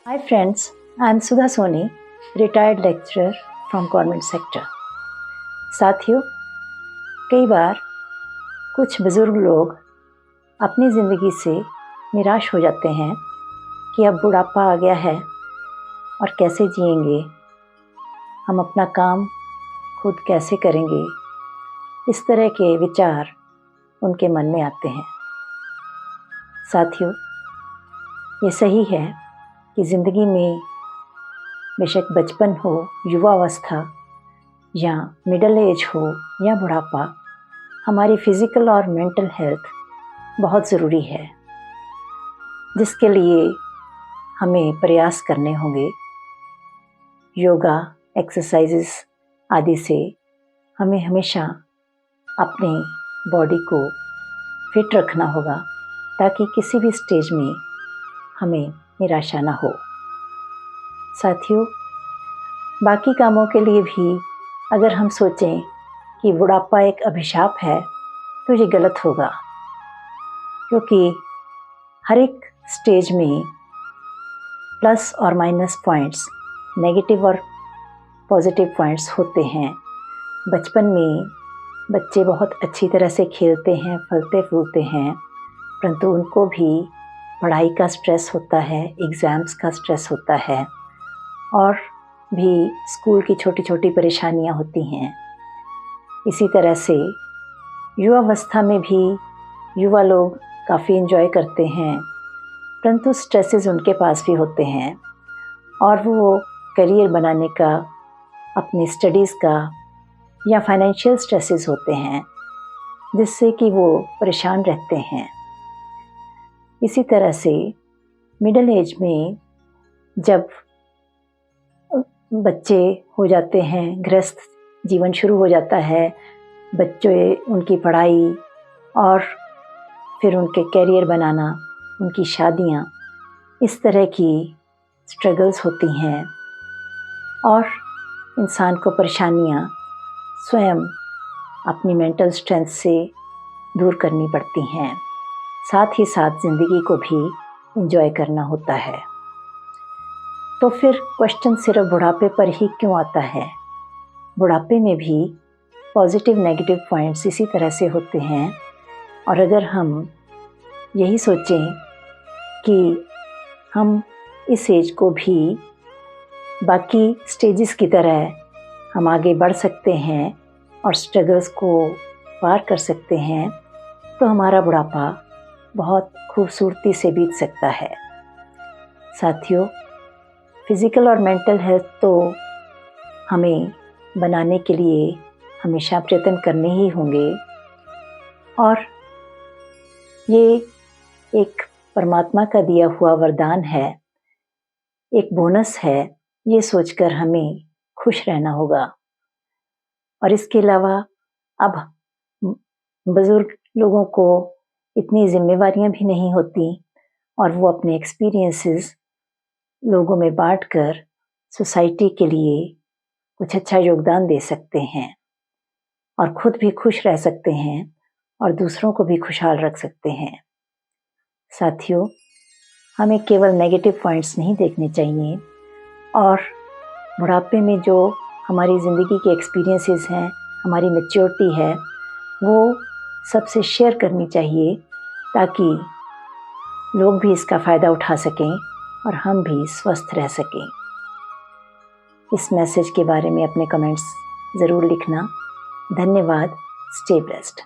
Hi friends, I am Sudha Soni, retired lecturer from government sector. साथियों, कई बार कुछ बुज़ुर्ग लोग अपनी ज़िंदगी से निराश हो जाते हैं कि अब बुढ़ापा आ गया है और कैसे जिएंगे, हम अपना काम खुद कैसे करेंगे। इस तरह के विचार उनके मन में आते हैं। साथियों, ये सही है कि ज़िंदगी में बेशक बचपन हो, युवावस्था या मिडिल एज हो या बुढ़ापा, हमारी फ़िज़िकल और मेंटल हेल्थ बहुत ज़रूरी है, जिसके लिए हमें प्रयास करने होंगे। योगा, एक्सरसाइजेस आदि से हमें हमेशा अपनी बॉडी को फिट रखना होगा ताकि किसी भी स्टेज में हमें निराशा ना हो। साथियों, बाकी कामों के लिए भी अगर हम सोचें कि बुढ़ापा एक अभिशाप है तो ये गलत होगा, क्योंकि हर एक स्टेज में प्लस और माइनस पॉइंट्स, नेगेटिव और पॉजिटिव पॉइंट्स होते हैं। बचपन में बच्चे बहुत अच्छी तरह से खेलते हैं, फलते फूलते हैं, परंतु उनको भी पढ़ाई का स्ट्रेस होता है, एग्ज़ाम्स का स्ट्रेस होता है और भी स्कूल की छोटी छोटी परेशानियां होती हैं। इसी तरह से युवावस्था में भी युवा लोग काफ़ी एंजॉय करते हैं, परंतु स्ट्रेसेस उनके पास भी होते हैं और वो करियर बनाने का, अपनी स्टडीज़ का या फाइनेंशियल स्ट्रेसेस होते हैं, जिससे कि वो परेशान रहते हैं। इसी तरह से मिडिल एज में जब बच्चे हो जाते हैं, गृहस्थ जीवन शुरू हो जाता है, बच्चे, उनकी पढ़ाई और फिर उनके करियर बनाना, उनकी शादियां, इस तरह की स्ट्रगल्स होती हैं और इंसान को परेशानियां स्वयं अपनी मेंटल स्ट्रेंथ से दूर करनी पड़ती हैं। साथ ही साथ ज़िंदगी को भी एंजॉय करना होता है। तो फिर क्वेश्चन सिर्फ बुढ़ापे पर ही क्यों आता है? बुढ़ापे में भी पॉजिटिव नेगेटिव पॉइंट्स इसी तरह से होते हैं और अगर हम यही सोचें कि हम इस एज को भी बाकी स्टेजेस की तरह हम आगे बढ़ सकते हैं और स्ट्रगल्स को पार कर सकते हैं, तो हमारा बुढ़ापा बहुत खूबसूरती से बीत सकता है। साथियों, फ़िज़िकल और मेंटल हेल्थ तो हमें बनाने के लिए हमेशा प्रयत्न करने ही होंगे और ये एक परमात्मा का दिया हुआ वरदान है, एक बोनस है, ये सोचकर हमें खुश रहना होगा। और इसके अलावा अब बुज़ुर्ग लोगों को इतनी ज़िम्मेवारियां भी नहीं होती और वो अपने एक्सपीरियंसेस लोगों में बांटकर सोसाइटी के लिए कुछ अच्छा योगदान दे सकते हैं और खुद भी खुश रह सकते हैं और दूसरों को भी खुशहाल रख सकते हैं। साथियों, हमें केवल नेगेटिव पॉइंट्स नहीं देखने चाहिए और बुढ़ापे में जो हमारी ज़िंदगी के एक्सपीरियंसेस हैं, हमारी मैच्योरिटी है, वो सबसे शेयर करनी चाहिए ताकि लोग भी इसका फ़ायदा उठा सकें और हम भी स्वस्थ रह सकें। इस मैसेज के बारे में अपने कमेंट्स ज़रूर लिखना। धन्यवाद। Stay blessed.